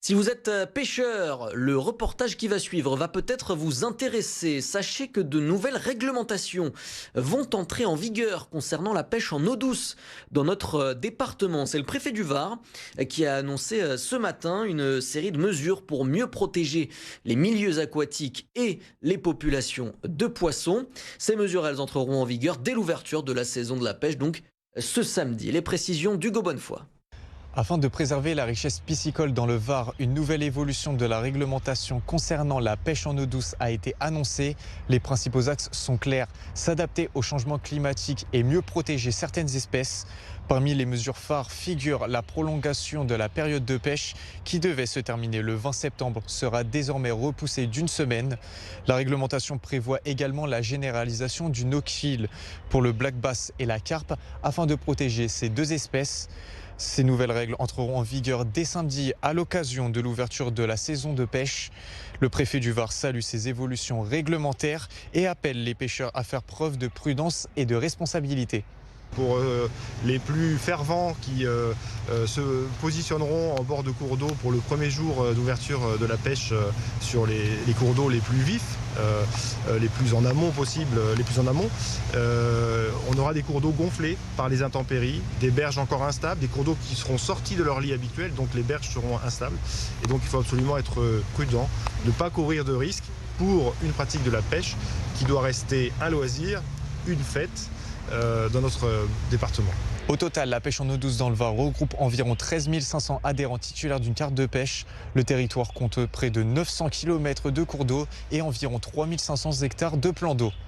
Si vous êtes pêcheur, le reportage qui va suivre va peut-être vous intéresser. Sachez que de nouvelles réglementations vont entrer en vigueur concernant la pêche en eau douce dans notre département. C'est le préfet du Var qui a annoncé ce matin une série de mesures pour mieux protéger les milieux aquatiques et les populations de poissons. Ces mesures, elles entreront en vigueur dès l'ouverture de la saison de la pêche, donc ce samedi. Les précisions d'Hugo Bonnefoy. Afin de préserver la richesse piscicole dans le Var, une nouvelle évolution de la réglementation concernant la pêche en eau douce a été annoncée. Les principaux axes sont clairs: s'adapter au changement climatique et mieux protéger certaines espèces. Parmi les mesures phares figure la prolongation de la période de pêche qui devait se terminer le 20 septembre sera désormais repoussée d'une semaine. La réglementation prévoit également la généralisation du no-kill pour le black bass et la carpe afin de protéger ces deux espèces. Ces nouvelles règles entreront en vigueur dès samedi à l'occasion de l'ouverture de la saison de pêche. Le préfet du Var salue ces évolutions réglementaires et appelle les pêcheurs à faire preuve de prudence et de responsabilité. Pour les plus fervents qui se positionneront en bord de cours d'eau pour le premier jour d'ouverture de la pêche sur les cours d'eau les plus vifs, les plus en amont possible, les plus en amont. On aura des cours d'eau gonflés par les intempéries, des berges encore instables, des cours d'eau qui seront sortis de leur lit habituel, donc les berges seront instables. Et donc il faut absolument être prudent, ne pas courir de risques pour une pratique de la pêche qui doit rester un loisir, une fête dans notre département. Au total, la pêche en eau douce dans le Var regroupe environ 13 500 adhérents titulaires d'une carte de pêche. Le territoire compte près de 900 km de cours d'eau et environ 3 500 hectares de plans d'eau.